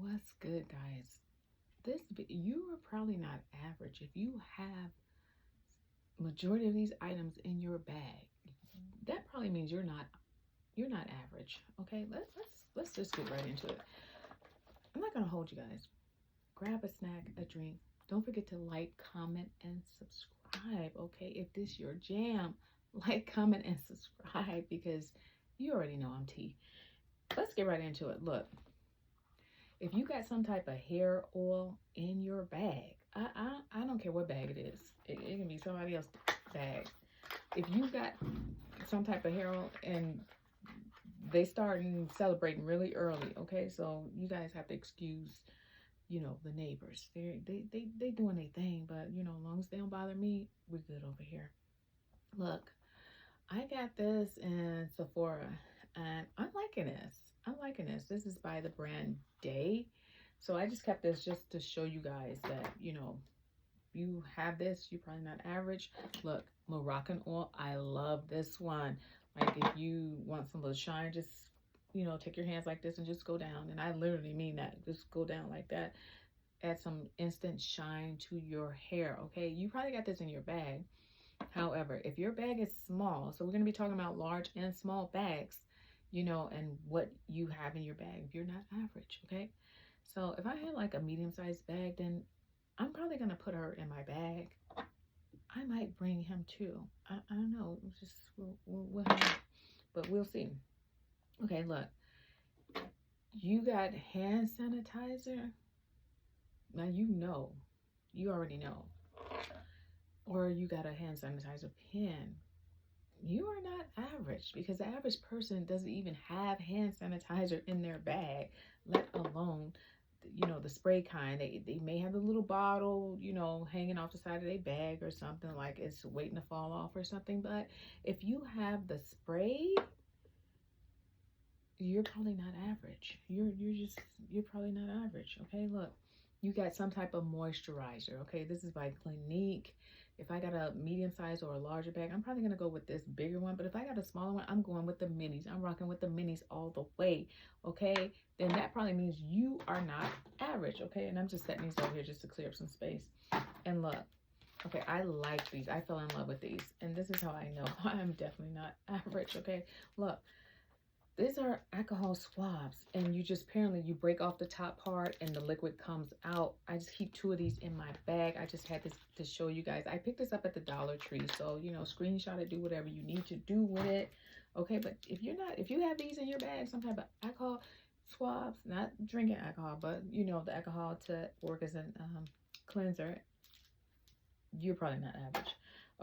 What's good, guys? You are probably not average if you have majority of these items in your bag. That probably means you're not average. Okay, let's just get right into it. I'm not gonna hold you guys. Grab a snack, a drink. Don't forget to like, comment, and subscribe. Okay, if this your jam, like, comment, and subscribe because you already know I'm T. Let's get right into it. Look, if you got some type of hair oil in your bag, I don't care what bag it is. It can be somebody else's bag. If you got some type of hair oil and they starting celebrating really early, okay, so you guys have to excuse, the neighbors. They doing their thing, but as long as they don't bother me, we're good over here. Look, I got this in Sephora, and I'm liking this. I'm liking this. This is by the brand Day. So I just kept this just to show you guys that, you have this, you're probably not average. Look, Moroccan oil. I love this one. Like if you want some little shine, just, take your hands like this and just go down. And I literally mean that. Just go down like that. Add some instant shine to your hair, okay? You probably got this in your bag. However, if your bag is small, so we're going to be talking about large and small bags, and what you have in your bag if you're not average, okay? So if I had like a medium-sized bag, then I'm probably going to put her in my bag. I might bring him too. I don't know. We'll have, but we'll see. Okay, look. You got hand sanitizer. Now you already know. Or you got a hand sanitizer pen. You are not average because the average person doesn't even have hand sanitizer in their bag, let alone the spray kind. They may have a little bottle, hanging off the side of their bag or something, like it's waiting to fall off or something. But if you have the spray, you're probably not average. You're probably not average. Okay, look, you got some type of moisturizer. Okay, this is by Clinique. If I got a medium size or a larger bag, I'm probably gonna go with this bigger one. But if I got a smaller one, I'm going with the minis. I'm rocking with the minis all the way. Okay, then that probably means you are not average. Okay, and I'm just setting these over here just to clear up some space. And look, okay, I like these. I fell in love with these, and this is how I know I'm definitely not average. Okay, look. These are alcohol swabs, and you just apparently you break off the top part and the liquid comes out. I just keep 2 of these in my bag. I just had this to show you guys. I picked this up at the Dollar Tree, so screenshot it, do whatever you need to do with it. Okay, but if you have these in your bag, some type of alcohol swabs, not drinking alcohol, but the alcohol to work as a cleanser, you're probably not average.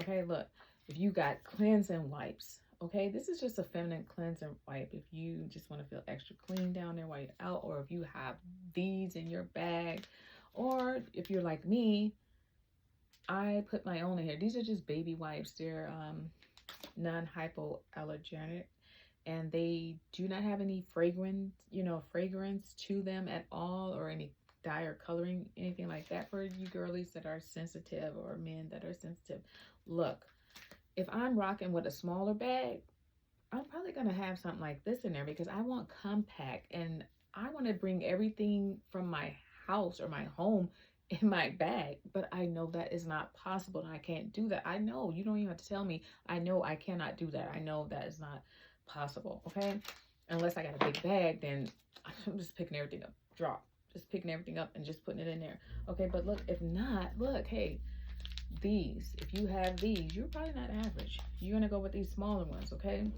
Okay, look, if you got cleansing wipes. Okay, this is just a feminine cleansing wipe if you just want to feel extra clean down there while you're out, or if you have these in your bag, or if you're like me, I put my own in here. These are just baby wipes. They're non-hypoallergenic, and they do not have any fragrance to them at all, or any dye or coloring, anything like that, for you girlies that are sensitive or men that are sensitive. Look, if I'm rocking with a smaller bag, I'm probably going to have something like this in there because I want compact, and I want to bring everything from my house or my home in my bag. But I know that is not possible, and I can't do that. I know you don't even have to tell me. I know I cannot do that. I know that is not possible. Okay, unless I got a big bag, then I'm just picking everything up, just picking everything up and just putting it in there. Okay, but look, if not, look, hey, these, if you have these, you're probably not average. You're gonna go with these smaller ones. Okay,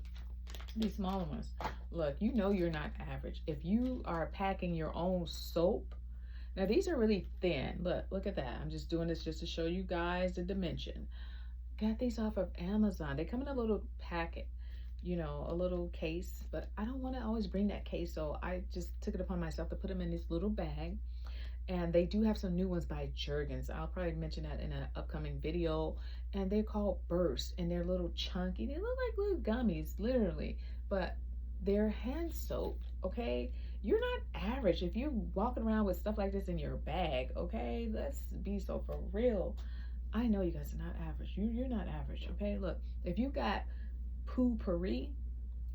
these smaller ones. Look, you're not average if you are packing your own soap. Now these are really thin. Look at that. I'm just doing this just to show you guys the dimension. Got these off of Amazon. They come in a little packet, a little case, but I don't want to always bring that case, so I just took it upon myself to put them in this little bag. And they do have some new ones by Jergens. I'll probably mention that in an upcoming video. And they're called Burst, and they're little chunky. They look like little gummies, literally. But they're hand soap, okay? You're not average if you're walking around with stuff like this in your bag, okay? Let's be so for real. I know you guys are not average. You're not average, okay? Look, if you got Poo Pourri,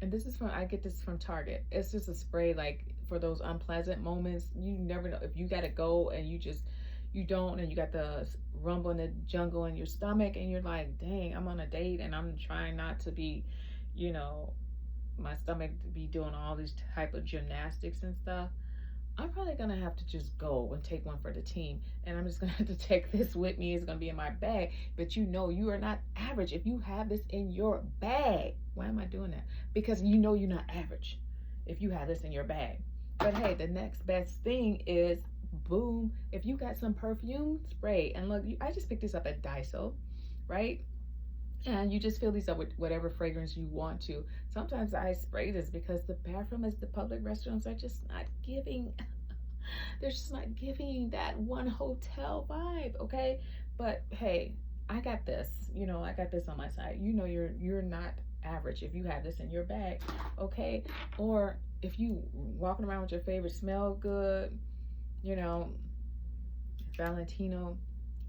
and this is I get this from Target. It's just a spray like for those unpleasant moments. You never know if you got to go and you don't, and you got the rumble in the jungle in your stomach, and you're like, dang, I'm on a date and I'm trying not to be, you know, my stomach to be doing all these type of gymnastics and stuff. I'm probably gonna have to just go and take one for the team, and I'm just gonna have to take this with me. It's gonna be in my bag. But you know, you are not average if you have this in your bag. Why am I doing that? Because you know you're not average if you have this in your bag. But hey, the next best thing is, boom, if you got some perfume spray. And look, I just picked this up at Daiso, right? And you just fill these up with whatever fragrance you want to. Sometimes I spray this because the bathroom is, the public restrooms are just not giving, they're just not giving that one hotel vibe, okay? But hey, I got this, you know, I got this on my side. You know, you're not average if you have this in your bag, okay? Or if you walking around with your favorite smell good, you know, Valentino.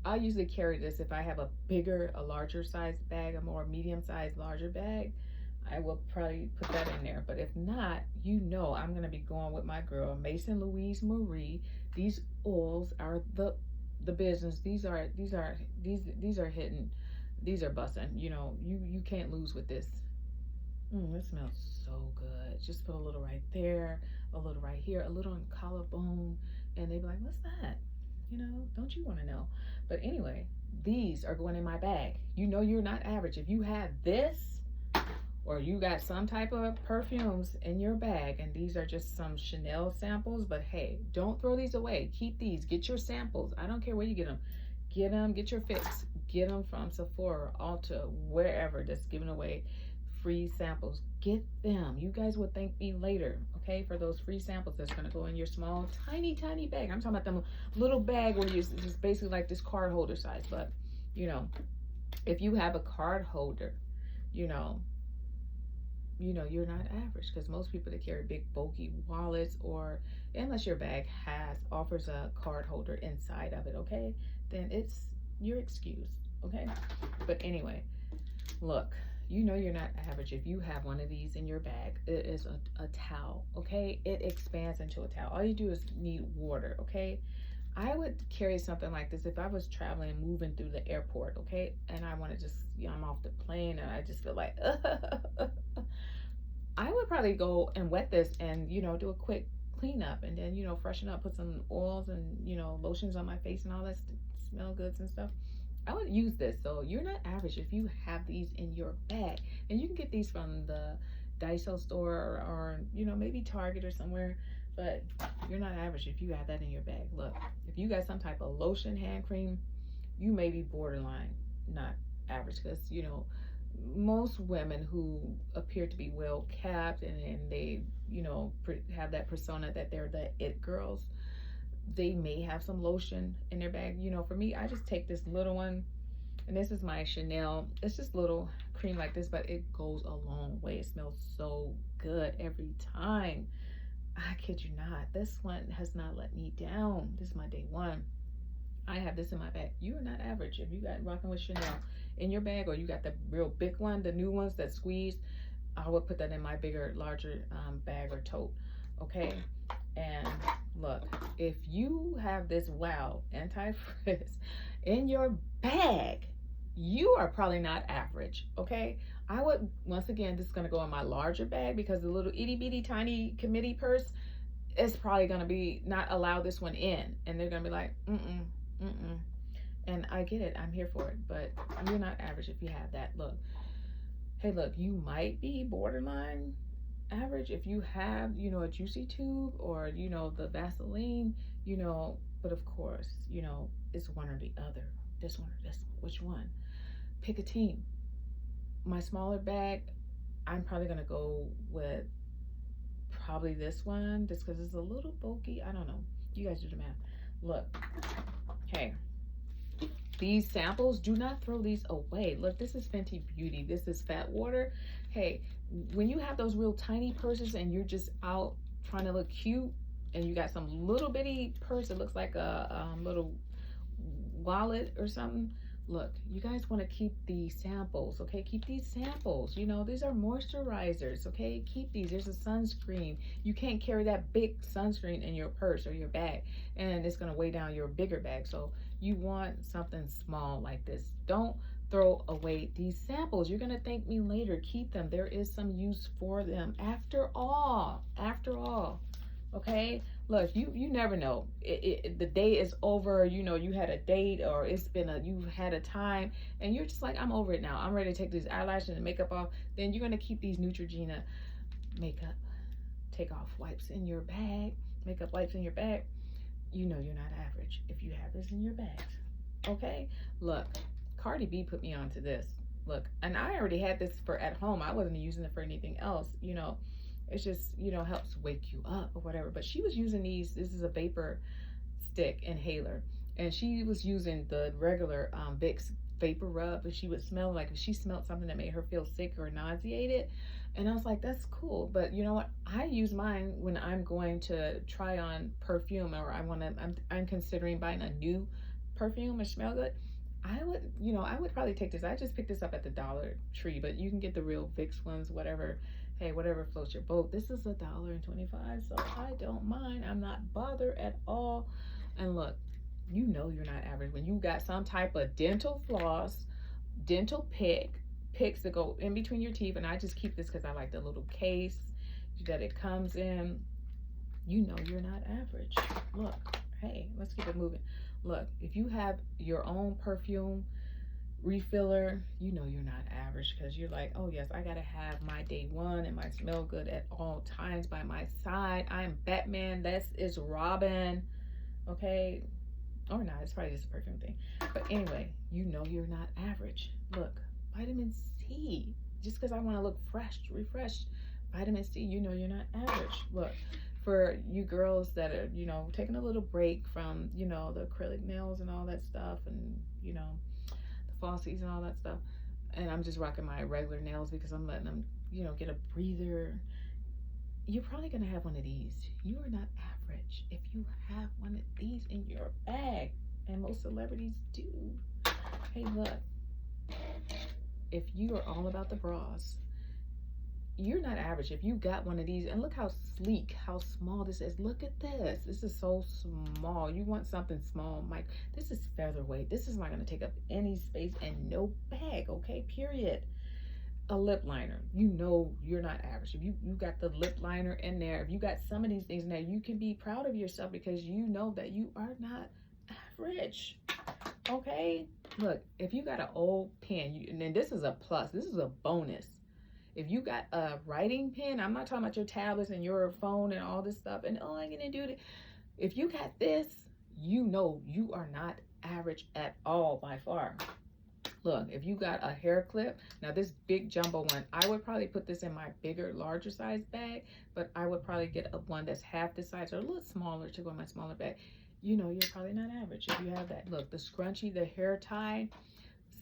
I usually carry this if I have a larger size bag, a more medium size, larger bag. I will probably put that in there. But if not, you know, I'm gonna be going with my girl Maison Louise Marie. These oils are the business. These are hitting. These are busting. You know, you can't lose with this. It smells so good. Just put a little right there, a little right here, a little on collarbone, and they be like, "What's that?" You know, don't you want to know? But anyway, these are going in my bag. You know you're not average. If you have this, or you got some type of perfumes in your bag, and these are just some Chanel samples, but hey, don't throw these away. Keep these. Get your samples. I don't care where you get them. Get them. Get your fix. Get them from Sephora, Ulta, wherever. Just giving away free samples. Get them. You guys will thank me later, okay, for those free samples that's going to go in your small tiny bag. I'm talking about them little bag where you just basically like this card holder size. But you know, if you have a card holder, you know you're not average, because most people that carry big bulky wallets, or unless your bag offers a card holder inside of it, okay, then you're excused, okay. But anyway, look, you know you're not average if you have one of these in your bag. It is a towel, okay? It expands into a towel. All you do is need water, okay? I would carry something like this if I was traveling and moving through the airport, okay? And I want to just, you know, I'm off the plane and I just feel like, I would probably go and wet this and, you know, do a quick cleanup, and then, you know, freshen up, put some oils and, you know, lotions on my face and all that, smell goods and stuff. I would use this. So you're not average if you have these in your bag. And you can get these from the Daiso store, or you know, maybe Target or somewhere. But you're not average if you have that in your bag. Look, if you got some type of lotion, hand cream, you may be borderline not average, because you know, most women who appear to be well kept and they, you know, have that persona that they're the it girls, they may have some lotion in their bag. You know, for me, I just take this little one, and this is my Chanel. It's just little cream like this, but it goes a long way. It smells so good every time. I kid you not. This one has not let me down. This is my day one. I have this in my bag. You are not average if you got rocking with Chanel in your bag, or you got the real big one, the new ones that squeeze. I would put that in my bigger, larger bag or tote, okay? And look, if you have this Wow anti-frizz in your bag, you are probably not average, okay? I would, once again, this is going to go in my larger bag, because the little itty bitty tiny committee purse is probably going to be not allow this one in, and they're going to be like, and I get it, I'm here for it, but you're not average if you have that. Look, hey, look, you might be borderline average if you have, you know, a juicy tube, or you know, the Vaseline, you know, but of course, you know, it's one or the other, this one or this one. Which one? Pick a team. My smaller bag, I'm probably gonna go with probably this one, just because it's a little bulky. I don't know, you guys do the math. Look, hey, these samples, do not throw these away. Look, this is Fenty Beauty, this is Fat Water. Hey, when you have those real tiny purses and you're just out trying to look cute, and you got some little bitty purse that looks like a little wallet or something, Look, you guys want to keep the samples, okay? Keep these samples. You know, these are moisturizers, okay? Keep these. There's a sunscreen. You can't carry that big sunscreen in your purse or your bag, and it's going to weigh down your bigger bag. So you want something small like this. Don't throw away these samples. You're going to thank me later. Keep them. There is some use for them. After all, okay? Look, you never know. The day is over. You know, you had a date, or you had a time, and you're just like, I'm over it now. I'm ready to take these eyelashes and makeup off. Then you're gonna keep these Neutrogena makeup take off wipes in your bag, makeup wipes in your bag. You know you're not average if you have this in your bags. Okay? Look, Cardi B put me onto this. Look, and I already had this for at home. I wasn't using it for anything else, you know. It's just, you know, helps wake you up or whatever. But she was using these. This is a vapor stick inhaler, and she was using the regular Vicks vapor rub, and she would smell like if she smelled something that made her feel sick or nauseated. And I was like, that's cool. But you know what? I use mine when I'm going to try on perfume, or I'm considering buying a new perfume and smell good. I would probably take this. I just picked this up at the Dollar Tree, but you can get the real Vicks ones, whatever. Hey, whatever floats your boat. This is $1.25, so I don't mind. I'm not bothered at all. And look, you know you're not average when you got some type of dental floss, dental picks that go in between your teeth. And I just keep this because I like the little case that it comes in. You know you're not average. Look, hey, let's keep it moving. Look, if you have your own perfume refiller, you know you're not average, because you're like, oh yes, I gotta have my day one and my smell good at all times by my side. I'm Batman, this is Robin, okay? Or not, it's probably just a perfume thing. But anyway, you know you're not average. Look, vitamin C, just because I want to look fresh, refreshed, vitamin C, you know you're not average. Look, for you girls that are, you know, taking a little break from, you know, the acrylic nails and all that stuff, and you know, flossies and all that stuff, and I'm just rocking my regular nails because I'm letting them, you know, get a breather. You're probably gonna have one of these. You are not average if you have one of these in your bag, and most celebrities do. Hey, look, if you are all about the bras, you're not average if you got one of these. And look how sleek, how small this is. Look at this. This is so small. You want something small, Mike. This is featherweight. This is not going to take up any space and no bag, okay? Period. A lip liner. You know you're not average. If you got the lip liner in there, if you got some of these things in there, you can be proud of yourself because you know that you are not average, okay? Look, if you got an old pen, and then this is a plus. This is a bonus. If you got a writing pen, I'm not talking about your tablets and your phone and all this stuff, and oh, I'm gonna do it. If you got this, you know you are not average at all by far. Look, if you got a hair clip, now this big jumbo one, I would probably put this in my bigger, larger size bag, but I would probably get a one that's half the size or a little smaller to go in my smaller bag. You know you're probably not average if you have that. Look, the scrunchie, the hair tie.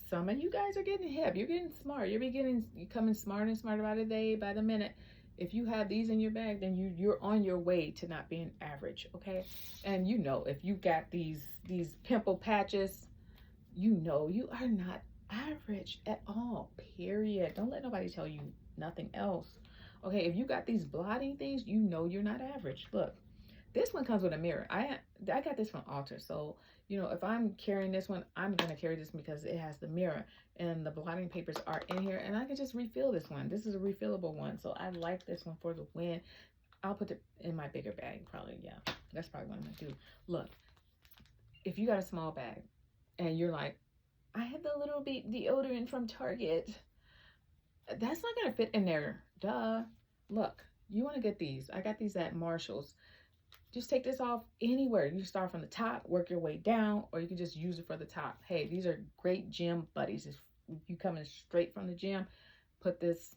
Some of you guys are getting hip. You're getting smart. You're becoming smarter and smarter by the day, by the minute. If you have these in your bag, then you're on your way to not being average, okay? And you know, if you got these pimple patches, you know you are not average at all, period. Don't let nobody tell you nothing else, okay? If you got these blotting things, you know you're not average. Look, this one comes with a mirror. I got this from Ulta, so you know, if I'm carrying this one, I'm gonna carry this because it has the mirror and the blotting papers are in here, and I can just refill this one. This is a refillable one, so I like this one for the win. I'll put it in my bigger bag, probably. Yeah, that's probably what I'm gonna do. Look, if you got a small bag and you're like, I have the little bit deodorant from Target, that's not gonna fit in there, duh. Look, you want to get these. I got these at Marshall's. Just take this off anywhere. You start from the top, work your way down, or you can just use it for the top. Hey, these are great gym buddies. If you coming straight from the gym, put this,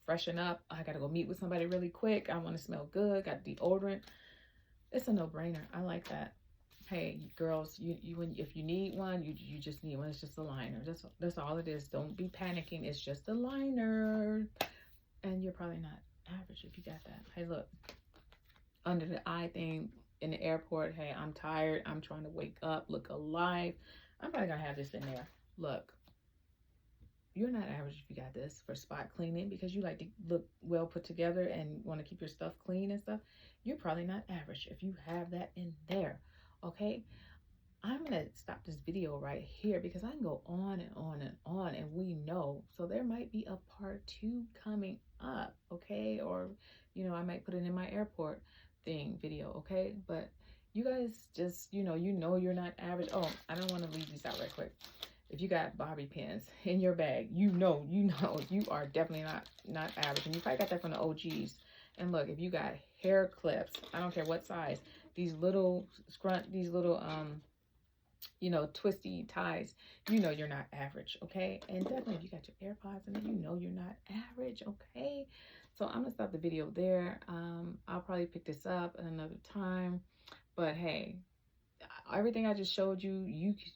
freshen up. I gotta go meet with somebody really quick. I want to smell good. Got deodorant. It's a no-brainer. I like that. Hey, girls, if you need one, you just need one. It's just a liner. That's all it is. Don't be panicking. It's just a liner, and you're probably not average if you got that. Hey, look. Under the eye thing in the airport. Hey, I'm tired. I'm trying to wake up, look alive. I'm probably gonna have this in there. look, you're not average if you got this for spot cleaning because you like to look well put together and want to keep your stuff clean and stuff. You're probably not average if you have that in there. Okay, I'm gonna stop this video right here because I can go on and on and on, and we know. So there might be a part 2 coming up, okay? Or, I might put it in my airport thing video, okay? But you guys just, you're not average. Oh, I don't want to leave these out right quick. If you got bobby pins in your bag, you are definitely not average, and you probably got that from the OGs. And look, if you got hair clips, I don't care what size, these little twisty ties, you're not average, okay? And definitely if you got your AirPods in it, you're not average, okay? So I'm gonna stop the video there. I'll probably pick this up at another time, but hey, everything I just showed you,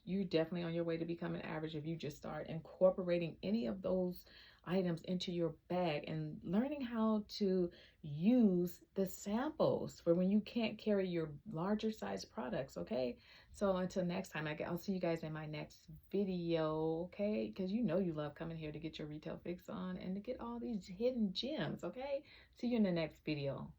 you're definitely on your way to becoming average if you just start incorporating any of those items into your bag and learning how to use the samples for when you can't carry your larger size products, okay? So until next time, I'll see you guys in my next video, okay? Because you love coming here to get your retail fix on and to get all these hidden gems, okay? See you in the next video.